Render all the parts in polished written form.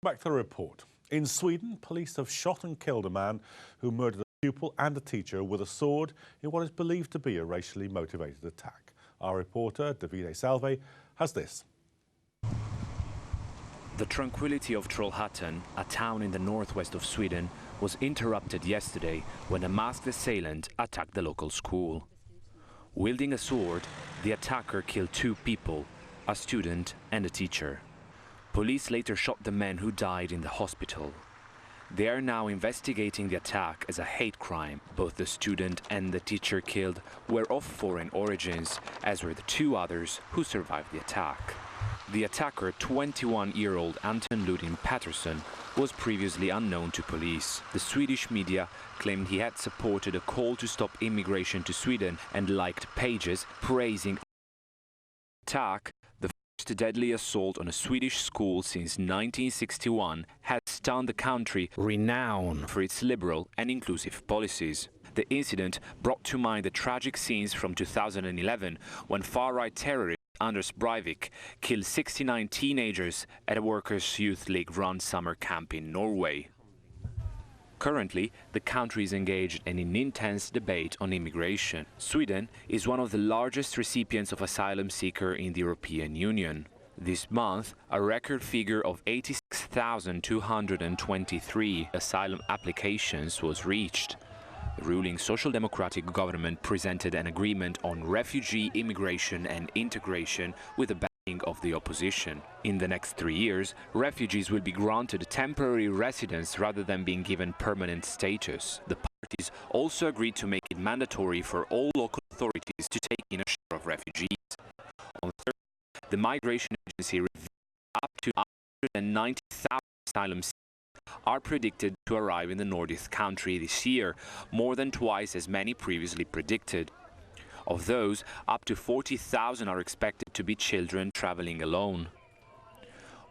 Back to the report. In Sweden, police have shot and killed a man who murdered a pupil and a teacher with a sword in what is believed to be a racially motivated attack. Our reporter, Davide Salvi, has this. The tranquility of Trollhättan, a town in the northwest of Sweden, was interrupted yesterday when a masked assailant attacked the local school. Wielding a sword, the attacker killed 2 people, a student and a teacher. Police later shot the men who died in the hospital. They are now investigating the attack as a hate crime. Both the student and the teacher killed were of foreign origins, as were the 2 others who survived the attack. The attacker, 21-year-old Anton Ludin Patterson, was previously unknown to police. The Swedish media claimed he had supported a call to stop immigration to Sweden and liked pages praising the attack. The first deadly assault on a Swedish school since 1961 has stunned the country, renowned for its liberal and inclusive policies. The incident brought to mind the tragic scenes from 2011 when far-right terrorists Anders Breivik killed 69 teenagers at a Workers' Youth League-run summer camp in Norway. Currently, the country is engaged in an intense debate on immigration. Sweden is one of the largest recipients of asylum seekers in the European Union. This month, a record figure of 86,223 asylum applications was reached. The ruling Social Democratic government presented an agreement on refugee immigration and integration with the backing of the opposition. In the next 3 years, refugees will be granted temporary residence rather than being given permanent status. The parties also agreed to make it mandatory for all local authorities to take in a share of refugees. On Thursday, the Migration Agency revealed up to 190,000 asylum seekers are predicted to arrive in the Nordic country this year, more than twice as many previously predicted. Of those, up to 40,000 are expected to be children traveling alone.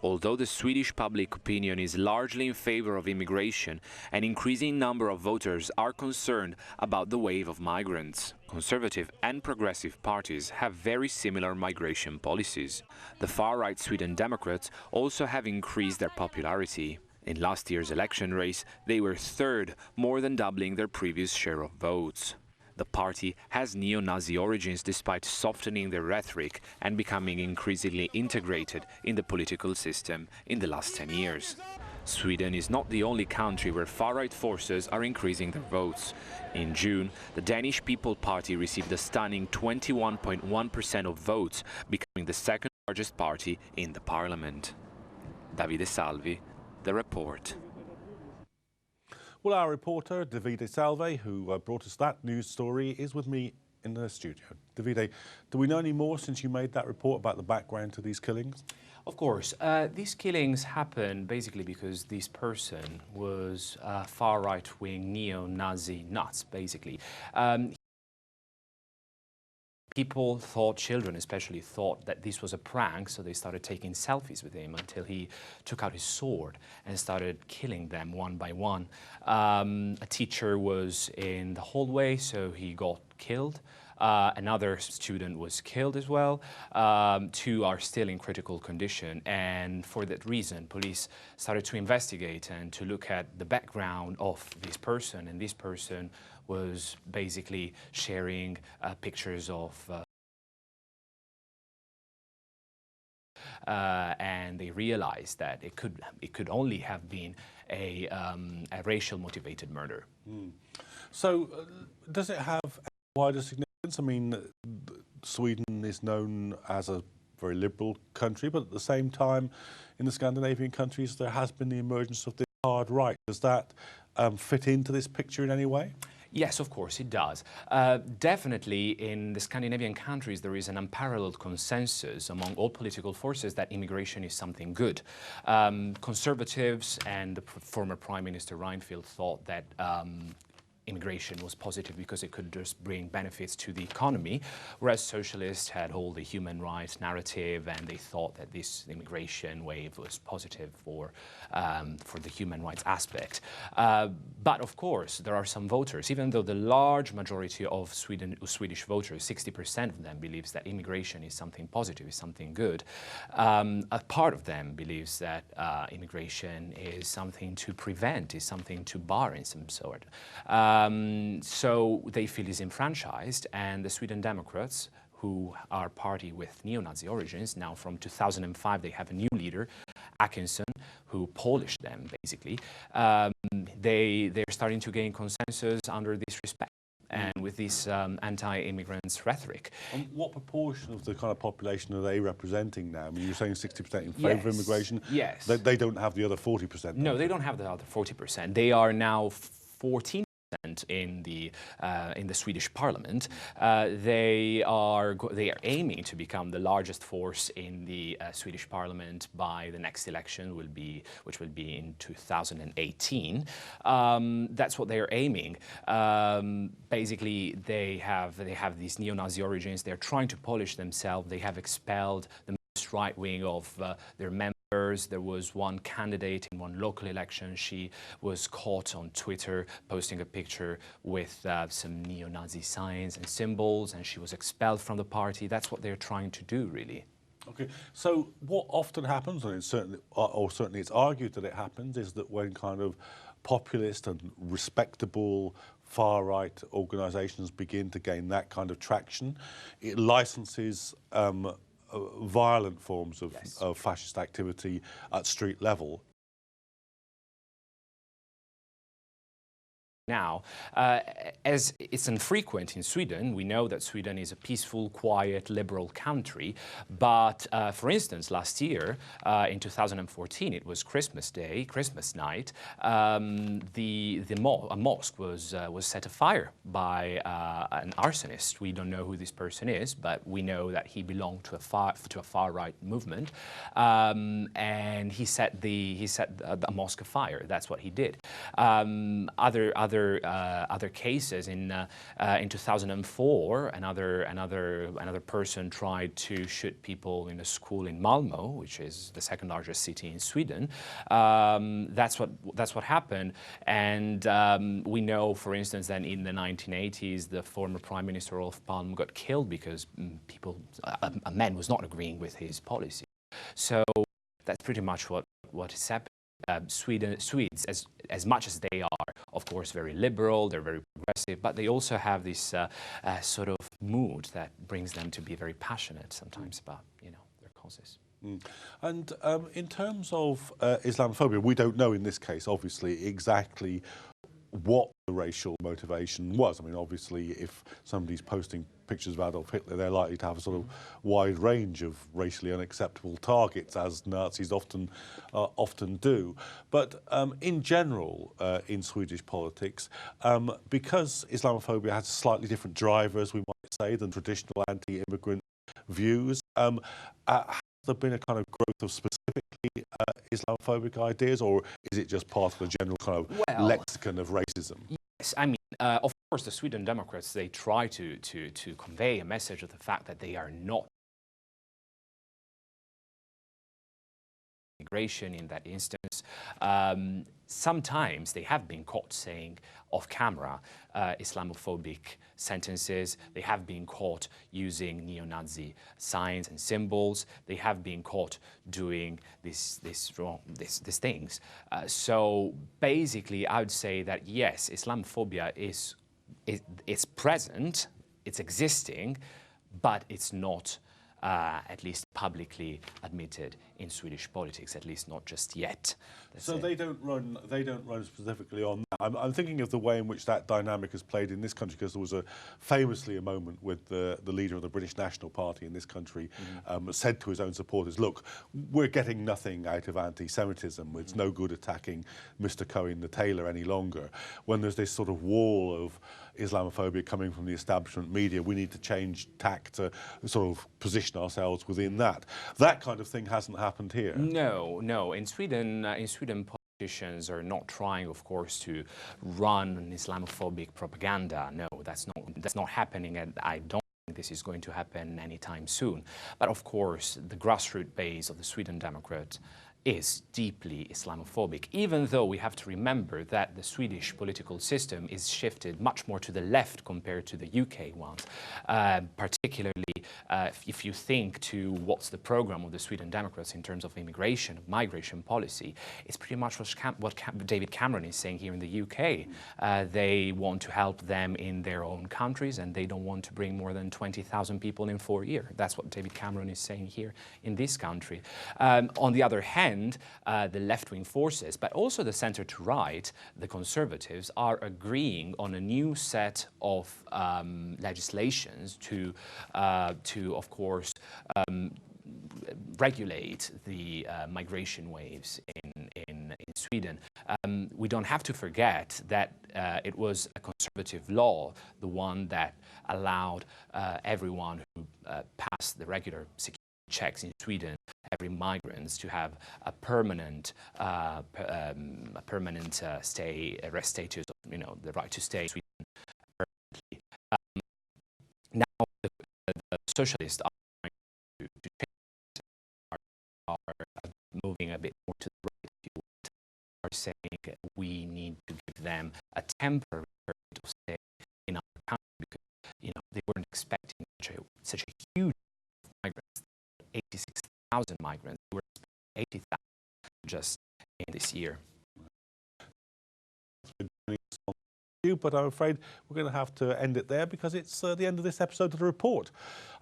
Although the Swedish public opinion is largely in favor of immigration, an increasing number of voters are concerned about the wave of migrants. Conservative and progressive parties have very similar migration policies. The far-right Sweden Democrats also have increased their popularity. In last year's election race, they were 3rd, more than doubling their previous share of votes. The party has neo-Nazi origins despite softening their rhetoric and becoming increasingly integrated in the political system in the last 10 years. Sweden is not the only country where far-right forces are increasing their votes. In June, the Danish People Party received a stunning 21.1% of votes, becoming the 2nd largest party in the parliament. Davide Salvi, The Report. Well, our reporter, Davide Salvi, who brought us that news story, is with me in the studio. Davide, do we know any more since you made that report about the background to these killings? Of course. These killings happened basically because this person was far right-wing neo-Nazi nuts, basically. People thought, children especially, thought that this was a prank, so they started taking selfies with him until he took out his sword and started killing them one by one. A teacher was in the hallway, so he got killed. Another student was killed as well. 2 are still in critical condition, and for that reason, police started to investigate and to look at the background of this person, and this person was basically sharing pictures of and they realized that it could only have been a racial motivated murder. So does it have a wider significance? I mean, Sweden is known as a very liberal country, but at the same time, in the Scandinavian countries, there has been the emergence of the hard right. Does that fit into this picture in any way? Yes, of course, it does. Definitely, in the Scandinavian countries, there is an unparalleled consensus among all political forces that immigration is something good. Conservatives and the former Prime Minister Reinfeldt thought that immigration was positive because it could just bring benefits to the economy, whereas socialists had all the human rights narrative and they thought that this immigration wave was positive for the human rights aspect. But of course, there are some voters, even though the large majority of Swedish voters, 60% of them, believes that immigration is something positive, is something good. A part of them believes that immigration is something to prevent, is something to bar in some sort. So they feel disenfranchised, and the Sweden Democrats, who are a party with neo-Nazi origins, now from 2005 they have a new leader, Atkinson, who polished them basically. They're starting to gain consensus under this respect and with this anti-immigrants rhetoric. And what proportion of the kind of population are they representing now? I mean, you're saying 60% in favour of immigration. Yes. They don't have the other 40%. No, they don't have the other 40%. They are now 14% in the Swedish Parliament. They are aiming to become the largest force in the Swedish Parliament by the next election, which will be in 2018. That's what they are aiming. Basically, they have these neo-Nazi origins. They're trying to polish themselves. They have expelled the most right wing of their members. There was one candidate in one local election. She was caught on Twitter posting a picture with some neo-Nazi signs and symbols, and she was expelled from the party. That's what they're trying to do, really. Okay, so what often happens, and it's certainly it's argued that it happens, is that when kind of populist and respectable far-right organisations begin to gain that kind of traction, it licenses violent forms of fascist activity at street level. Now, as it's infrequent in Sweden, we know that Sweden is a peaceful, quiet, liberal country. But for instance, last year, in 2014, it was Christmas Day, Christmas night. A mosque was set afire by an arsonist. We don't know who this person is, but we know that he belonged to a far-right movement, and he set the mosque afire. That's what he did. Other cases in 2004, another person tried to shoot people in a school in Malmö, which is the second largest city in Sweden. That's what happened, and we know, for instance, that in the 1980s, the former Prime Minister Olof Palme got killed because a man was not agreeing with his policy. So that's pretty much what is happening. Swedes, as much as they are, of course, very liberal, they're very progressive, but they also have this sort of mood that brings them to be very passionate sometimes about, their causes. And in terms of Islamophobia, we don't know in this case, obviously, exactly what the racial motivation was. I mean, obviously, if somebody's posting pictures of Adolf Hitler, they're likely to have a sort of wide range of racially unacceptable targets, as Nazis often do. But in general, in Swedish politics, because Islamophobia has slightly different drivers, we might say, than traditional anti-immigrant views, has there been a kind of growth of specifically Islamophobic ideas, or is it just part of the general kind of lexicon of racism? Yes, I mean, of course, the Sweden Democrats, they try to convey a message of the fact that they are not immigration in that instance. Sometimes they have been caught saying off camera Islamophobic sentences. They have been caught using neo-Nazi signs and symbols. They have been caught doing these things. So basically, I would say that yes, Islamophobia is present, it's existing, but it's not at least publicly admitted in Swedish politics, at least not just yet. So they don't run specifically on that. I'm thinking of the way in which that dynamic has played in this country, because there was famously a moment with the leader of the British National Party in this country said to his own supporters, look, we're getting nothing out of anti-Semitism. It's no good attacking Mr. Cohen the tailor any longer. When there's this sort of wall of Islamophobia coming from the establishment media, we need to change tack to sort of position ourselves within that. That kind of thing hasn't happened here. No. In Sweden, politicians are not trying, of course, to run an Islamophobic propaganda. No, that's not happening, and I don't think this is going to happen anytime soon. But of course, the grassroots base of the Sweden Democrats is deeply Islamophobic, even though we have to remember that the Swedish political system is shifted much more to the left compared to the UK ones. Particularly if you think to what's the program of the Sweden Democrats in terms of immigration, migration policy, it's pretty much what David Cameron is saying here in the UK. They want to help them in their own countries, and they don't want to bring more than 20,000 people in 4 years. That's what David Cameron is saying here in this country. On the other hand, the left-wing forces, but also the center to right, the conservatives, are agreeing on a new set of legislations to of course, regulate the migration waves in Sweden. We don't have to forget that it was a conservative law, the one that allowed everyone who passed the regular security checks in Sweden, every migrants, to have a permanent arrest status, the right to stay in Sweden permanently. Now the socialists are trying to change, are moving a bit more to the right, if you want, are saying we need to give them a temporary permit of stay in our country because they weren't expecting such a huge migrants. 86,000 migrants. We were expecting 80,000 just in this year. But I'm afraid we're going to have to end it there because it's the end of this episode of The Report.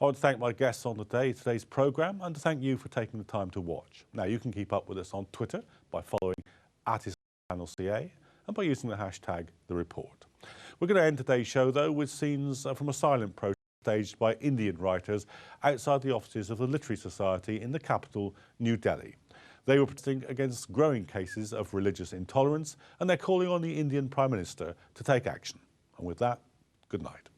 I want to thank my guests on today's programme, and to thank you for taking the time to watch. Now, you can keep up with us on Twitter by following @IslamCA and by using the hashtag The Report. We're going to end today's show, though, with scenes from a silent protest staged by Indian writers outside the offices of the Literary Society in the capital, New Delhi. They were protesting against growing cases of religious intolerance, and they're calling on the Indian Prime Minister to take action. And with that, good night.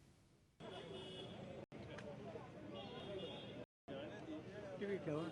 Here we go.